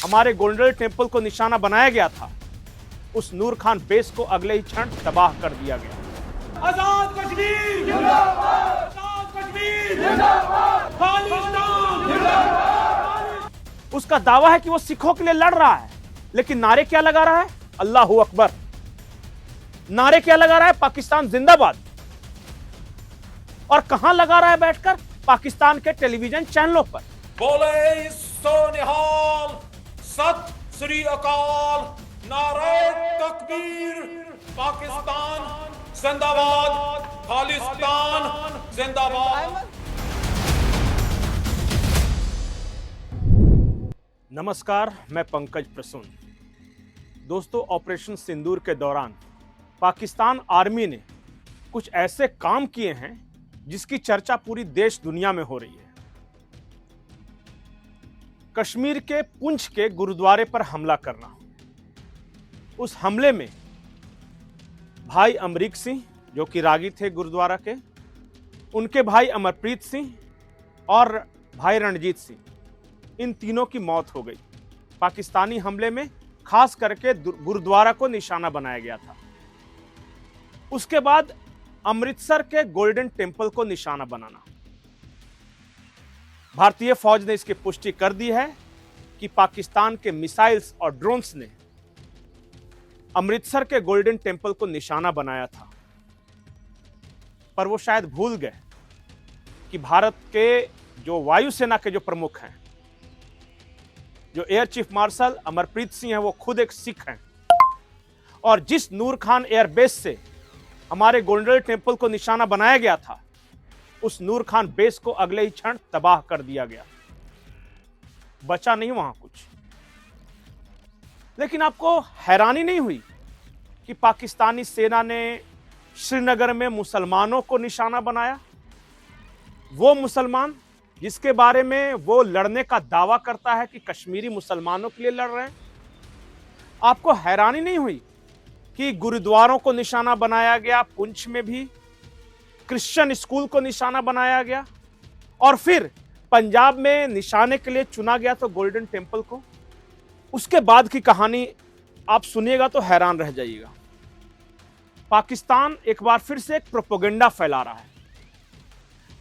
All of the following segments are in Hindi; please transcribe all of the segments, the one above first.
हमारे गोल्डन टेम्पल को निशाना बनाया गया था, उस नूर खान बेस को अगले ही क्षण तबाह कर दिया गया। आजाद कश्मीर जिंदाबाद, आजाद कश्मीर जिंदाबाद, खालिस्तान जिंदाबाद। उसका दावा है कि वो सिखों के लिए लड़ रहा है, लेकिन नारे क्या लगा रहा है? अल्लाहू अकबर। नारे क्या लगा रहा है? पाकिस्तान जिंदाबाद। और कहां लगा रहा है बैठकर? पाकिस्तान के टेलीविजन चैनलों पर। बोले सो निहाल, सत श्री अकाल, नारे तकबीर, पाकिस्तान जिंदाबाद, खालिस्तान जिंदाबाद। नमस्कार, मैं पंकज प्रसून। दोस्तों, ऑपरेशन सिंदूर के दौरान पाकिस्तान आर्मी ने कुछ ऐसे काम किए हैं जिसकी चर्चा पूरी देश दुनिया में हो रही है। कश्मीर के पुंछ के गुरुद्वारे पर हमला करना, उस हमले में भाई अमरीक सिंह जो कि रागी थे गुरुद्वारा के, उनके भाई अमरप्रीत सिंह और भाई रणजीत सिंह, इन तीनों की मौत हो गई। पाकिस्तानी हमले में खास करके गुरुद्वारा को निशाना बनाया गया था। उसके बाद अमृतसर के गोल्डन टेम्पल को निशाना बनाना। भारतीय फौज ने इसकी पुष्टि कर दी है कि पाकिस्तान के मिसाइल्स और ड्रोन्स ने अमृतसर के गोल्डन टेम्पल को निशाना बनाया था। पर वो शायद भूल गए कि भारत के जो वायुसेना के जो प्रमुख हैं, जो air chief marshal Amarpreet Singh हैं, वो खुद एक सिख हैं। और जिस नूर खान एयरबेस से हमारे गोल्डन टेम्पल को निशाना बनाया गया था, उस नूर खान बेस को अगले ही क्षण तबाह कर दिया गया। बचा नहीं वहां कुछ। लेकिन आपको हैरानी नहीं हुई कि पाकिस्तानी सेना ने श्रीनगर में मुसलमानों को निशाना बनाया? वो मुसलमान जिसके बारे में वो लड़ने का दावा करता है कि कश्मीरी मुसलमानों के लिए लड़ रहे हैं। आपको हैरानी नहीं हुई कि गुरुद्वारों को निशाना बनाया गया, पुंछ में भी क्रिश्चियन स्कूल को निशाना बनाया गया, और फिर पंजाब में निशाने के लिए चुना गया तो गोल्डन टेम्पल को। उसके बाद की कहानी आप सुनिएगा तो हैरान रह जाइएगा। पाकिस्तान एक बार फिर से एक प्रोपेगेंडा फैला रहा है।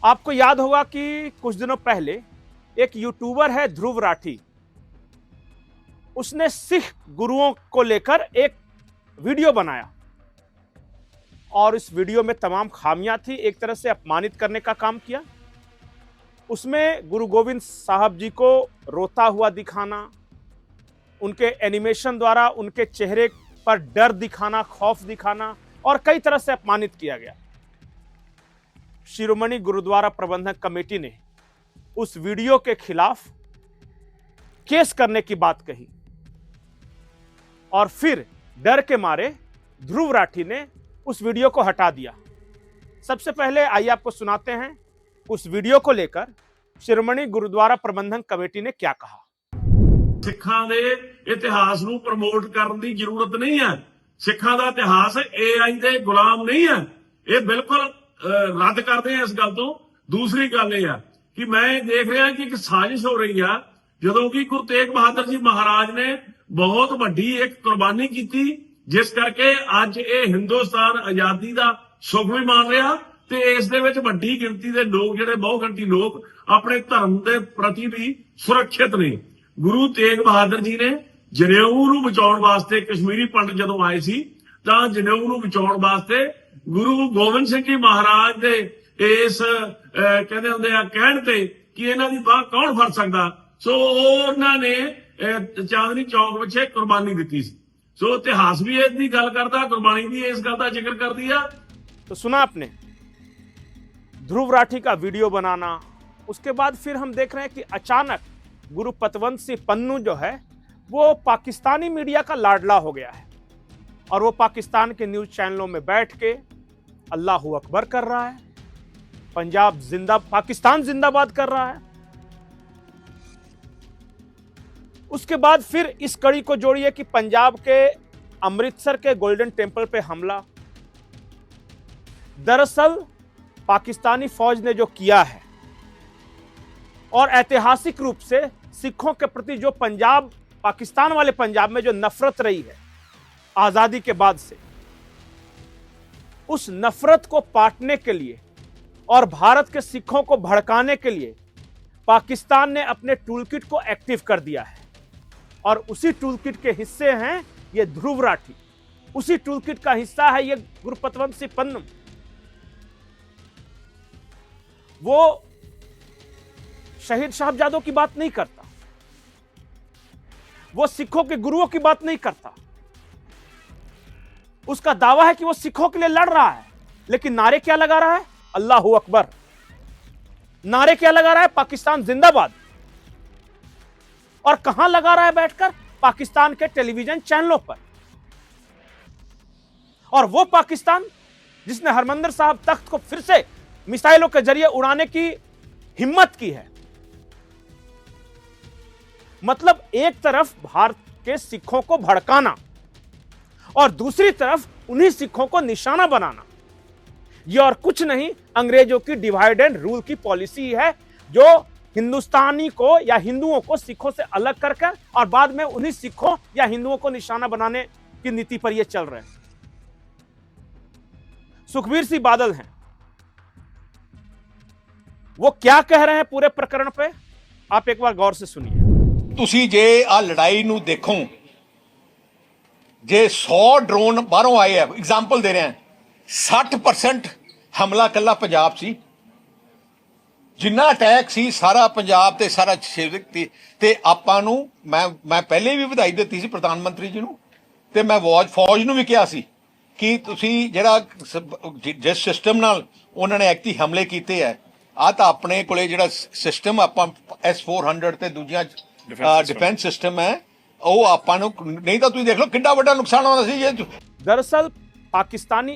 आपको याद होगा कि कुछ दिनों पहले एक यूट्यूबर है ध्रुव राठी, उसने सिख गुरुओं को लेकर एक वीडियो बनाया और इस वीडियो में तमाम खामियां थी। एक तरह से अपमानित करने का काम किया। उसमें गुरु गोविंद साहब जी को रोता हुआ दिखाना, उनके एनिमेशन द्वारा उनके चेहरे पर डर दिखाना, खौफ दिखाना, और कई तरह से अपमानित किया गया। शिरोमणि गुरुद्वारा प्रबंधक कमेटी ने उस वीडियो के खिलाफ केस करने की बात कही और फिर डर के मारे ध्रुव राठी ने उस वीडियो को हटा दिया। सबसे पहले आइए आपको सुनाते हैं उस वीडियो को लेकर शिरोमणि गुरुद्वारा प्रबंधन कमेटी ने क्या कहा। सिखां दे इतिहास नूं प्रमोट करन दी जरूरत नहीं है। सिखां दा इतिहास AI दे गुलाम नहीं है। ये बिल्कुल रद्द करते हैं इस गल तो। दूसरी गल यह है कि मैं देख रहा कि एक साजिश हो रही है, ਜਦੋਂ कि गुरु तेग बहादुर जी महाराज ने बहुत ਵੱਡੀ एक कुर्बानी की, जिस करके ਅੱਜ ਇਹ हिंदुस्तान आजादी का सुख भी मान रहा ਤੇ ਇਸ ਦੇ ਵਿੱਚ ਵੱਡੀ ਗਿਣਤੀ ਦੇ ਲੋਕ ਜਿਹੜੇ ਬਹੁਗਿਣਤੀ ਲੋਕ ਆਪਣੇ ਧਰਮ ਦੇ ਪ੍ਰਤੀ ਵੀ ਸੁਰੱਖਿਅਤ ਨੇ। ਗੁਰੂ ਤੇਗ ਬਹਾਦਰ ਜੀ ਨੇ ਜਨੇਊ ਨੂੰ ਬਚਾਉਣ ਵਾਸਤੇ, ਕਸ਼ਮੀਰੀ ਪੰਡਤ ਜਦੋਂ ਆਏ ਸੀ ਤਾਂ ਜਨੇਊ ਨੂੰ ਬਚਾਉਣ ਵਾਸਤੇ ਗੁਰੂ ਗੋਬਿੰਦ ਸਿੰਘ ਜੀ ਮਹਾਰਾਜ ਦੇ ਇਸ ਕਹਿੰਦੇ ਹੁੰਦੇ ਆ ਕਹਿਣ ਤੇ ਕਿ ਇਹਨਾਂ ਦੀ ਬਾਹ ਕੌਣ ਫੜ ਸਕਦਾ, ਸੋ ਉਹਨਾਂ ਨੇ ਚਾਂਦਨੀ ਚੌਕ ਵਿੱਚ ਕੁਰਬਾਨੀ ਦਿੱਤੀ ਸੀ। ਸੋ ਇਤਿਹਾਸ ਵੀ ਇਸ ਦੀ ਗੱਲ ਕਰਦਾ, ਕੁਰਬਾਨੀ ਦੀ ਇਸ ਗੱਲ ਦਾ ਜ਼ਿਕਰ ਕਰਦੀ ਆ। तो सुना आपने ध्रुव राठी का वीडियो बनाना। उसके बाद फिर हम देख रहे हैं कि अचानक गुरु पतवंत सिंह पन्नू जो है वो पाकिस्तानी मीडिया का लाडला हो गया है और वो पाकिस्तान के न्यूज चैनलों में बैठ के अल्लाहू अकबर कर रहा है, पंजाब जिंदा, पाकिस्तान जिंदाबाद कर रहा है। उसके बाद फिर इस कड़ी को जोड़िए कि पंजाब के अमृतसर के गोल्डन टेम्पल पे हमला। दरअसल पाकिस्तानी फौज ने जो किया है और ऐतिहासिक रूप से सिखों के प्रति जो पंजाब पाकिस्तान वाले पंजाब में जो नफरत रही है आजादी के बाद से, उस नफरत को पाटने के लिए और भारत के सिखों को भड़काने के लिए पाकिस्तान ने अपने टूलकिट को एक्टिव कर दिया है। और उसी टूलकिट के हिस्से हैं ये ध्रुव राठी, उसी टूलकिट का हिस्सा है ये गुरुपतवंत सिंह पन्नम। वो शहीद साहबजादों की बात नहीं करता, वो सिखों के गुरुओं की बात नहीं करता। उसका दावा है कि वो सिखों के लिए लड़ रहा है, लेकिन नारे क्या लगा रहा है? अल्लाहू अकबर। नारे क्या लगा रहा है? पाकिस्तान जिंदाबाद। और कहां लगा रहा है बैठकर? पाकिस्तान के टेलीविजन चैनलों पर। और वो पाकिस्तान जिसने हरमंदिर साहब तख्त को फिर से मिसाइलों के जरिए उड़ाने की हिम्मत की है। मतलब एक तरफ भारत के सिखों को भड़काना और दूसरी तरफ उन्हीं सिखों को निशाना बनाना, यह और कुछ नहीं अंग्रेजों की डिवाइड एंड रूल की पॉलिसी है, जो हिंदुस्तानी को या हिंदुओं को सिखों से अलग कर और बाद में उन्हीं सिखों या हिंदुओं को निशाना बनाने की नीति पर यह चल रहे हैं। सुखबीर सिंह बादल हैं, वो क्या कह रहे हैं पूरे प्रकरण पे, आप एक बार गौर से सुनिए। ਤੁਸੀਂ ਜੇ ਆ ਲੜਾਈ ਨੂੰ ਦੇਖੋ, ਜੇ 100 ਡਰੋਨ ਬਾਹਰੋਂ ਆਏ ਆ, ਐਗਜ਼ਾਮਪਲ ਦੇ ਰਿਹਾ, 60% ਹਮਲਾ ਕੱਲਾ ਪੰਜਾਬ ਸੀ। ਜਿੰਨਾ ਅਟੈਕ ਸੀ ਸਾਰਾ ਪੰਜਾਬ ਤੇ ਸਾਰਾ ਸ਼ਿਵਕ ਤੇ ਆਪਾਂ ਨੂੰ ਮੈਂ ਪਹਿਲੇ ਵੀ ਵਧਾਈ ਦਿੱਤੀ ਸੀ ਪ੍ਰਧਾਨ ਮੰਤਰੀ ਜੀ ਨੂੰ, ਤੇ ਮੈਂ ਫੌਜ ਨੂੰ ਵੀ ਕਿਹਾ ਸੀ ਕਿ ਤੁਸੀਂ ਜਿਹੜਾ ਜਿਸ ਸਿਸਟਮ ਨਾਲ ਉਹਨਾਂ ਨੇ ਐਕਟੀ ਹਮਲੇ ਕੀਤੇ ਆ, ਆ ਤਾਂ ਆਪਣੇ ਕੋਲੇ ਜਿਹੜਾ ਸਿਸਟਮ ਆਪਾਂ S-400 ਤੇ ਦੂਜੀਆਂ डिफेंस सिस्टम है, वो ਆਪਾਂ ਨੂੰ नहीं तो ਤੁਸੀਂ देख लो कितना बड़ा नुकसान होना सी। ये दरअसल पाकिस्तानी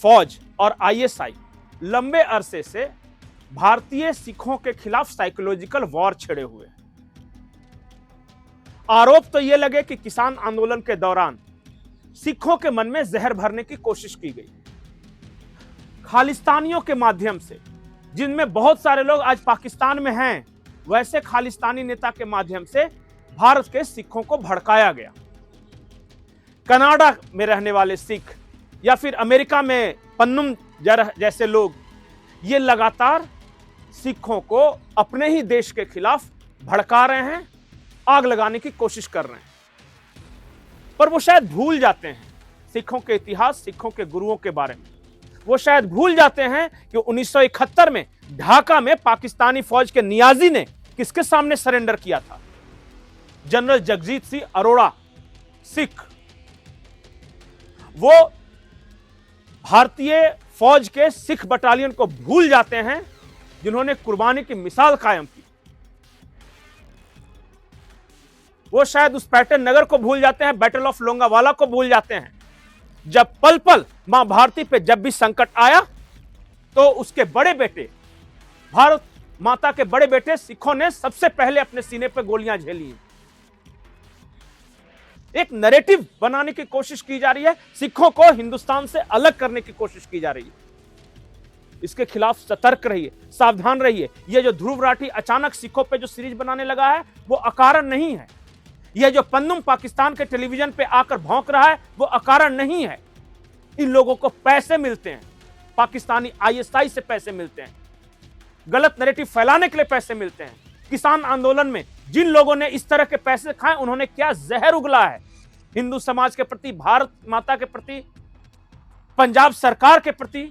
फौज और ISI लंबे अरसे से भारतीय सिखों के खिलाफ साइकोलॉजिकल वॉर छेड़े हुए हैं। आरोप तो यह लगे कि किसान आंदोलन के दौरान सिखों के मन में जहर भरने की कोशिश की गई। खालिस्तानियों के माध्यम से, जिनमें बहुत सारे लोग आज पाकिस्तान में हैं, वैसे खालिस्तानी नेता के माध्यम से भारत के सिखों को भड़काया गया। कनाडा में रहने वाले सिख या फिर अमेरिका में पन्नुम जैसे लोग ये लगातार सिखों को अपने ही देश के खिलाफ भड़का रहे हैं, आग लगाने की कोशिश कर रहे हैं। पर वो शायद भूल जाते हैं सिखों के इतिहास, सिखों के गुरुओं के बारे में। वो शायद भूल जाते हैं कि 1971 में ढाका में पाकिस्तानी फौज के नियाजी ने किसके सामने सरेंडर किया था? जनरल जगजीत सिंह अरोड़ा, सिख। वो भारतीय फौज के सिख बटालियन को भूल जाते हैं जिन्होंने कुर्बानी की मिसाल कायम की। वो शायद उस पैटर्न नगर को भूल जाते हैं, बैटल ऑफ लोंगावाला को भूल जाते हैं। जब पल पल मां भारती पे जब भी संकट आया तो उसके बड़े बेटे, भारत माता के बड़े बेटे सिखों ने सबसे पहले अपने सीने पे गोलियां झेली। एक नैरेटिव बनाने की कोशिश की जा रही है, सिखों को हिंदुस्तान से अलग करने की कोशिश की जा रही है। इसके खिलाफ सतर्क रहिए, सावधान रहिए। यह जो ध्रुव राठी अचानक सिखों पे जो सीरीज बनाने लगा है, वो अकारण नहीं है। यह जो पन्नुम पाकिस्तान के टेलीविजन पे आकर भौंक रहा है, वो अकारण नहीं है। इन लोगों को पैसे मिलते हैं, पाकिस्तानी ISI से पैसे मिलते हैं, गलत नैरेटिव फैलाने के लिए पैसे मिलते हैं। किसान आंदोलन में जिन लोगों ने इस तरह के पैसे खाए, उन्होंने क्या जहर उगला है हिंदू समाज के प्रति, भारत माता के प्रति, पंजाब सरकार के प्रति,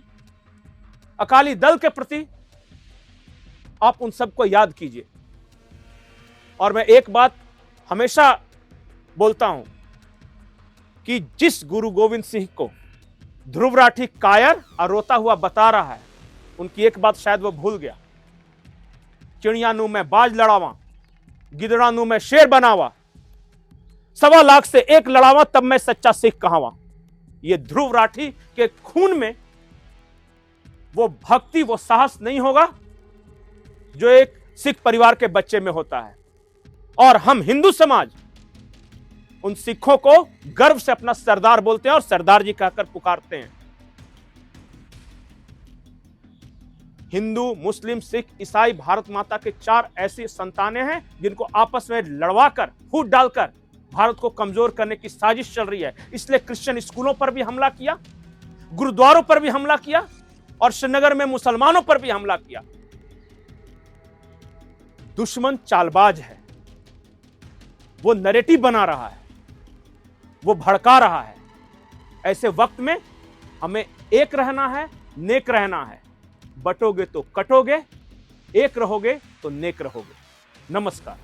अकाली दल के प्रति। आप उन सबको याद कीजिए। और मैं एक बात हमेशा बोलता हूं कि जिस गुरु गोविंद सिंह को ध्रुव राठी कायर और रोता हुआ बता रहा है, उनकी एक बात शायद वो भूल गया। चिड़िया नू मैं बाज लड़ावा, गिदड़ा नू मैं शेर बनावा, 1.25 लाख से एक लड़ावा, तब मैं सच्चा सिख कहावा। ये ध्रुव राठी के खून में वो भक्ति, वो साहस नहीं होगा जो एक सिख परिवार के बच्चे में होता है। और हम हिंदू समाज उन सिखों को गर्व से अपना सरदार बोलते हैं और सरदार जी कहकर पुकारते हैं। हिंदू, मुस्लिम, सिख, ईसाई भारत माता के 4 ऐसी संतानें हैं जिनको आपस में लड़वाकर, फूट डालकर भारत को कमजोर करने की साजिश चल रही है। इसलिए क्रिश्चियन स्कूलों पर भी हमला किया, गुरुद्वारों पर भी हमला किया और श्रीनगर में मुसलमानों पर भी हमला किया। दुश्मन चालबाज है, वो नैरेटिव बना रहा है, वो भड़का रहा है। ऐसे वक्त में हमें एक रहना है, नेक रहना है। बटोगे तो कटोगे, एक रहोगे तो नेक रहोगे। नमस्कार।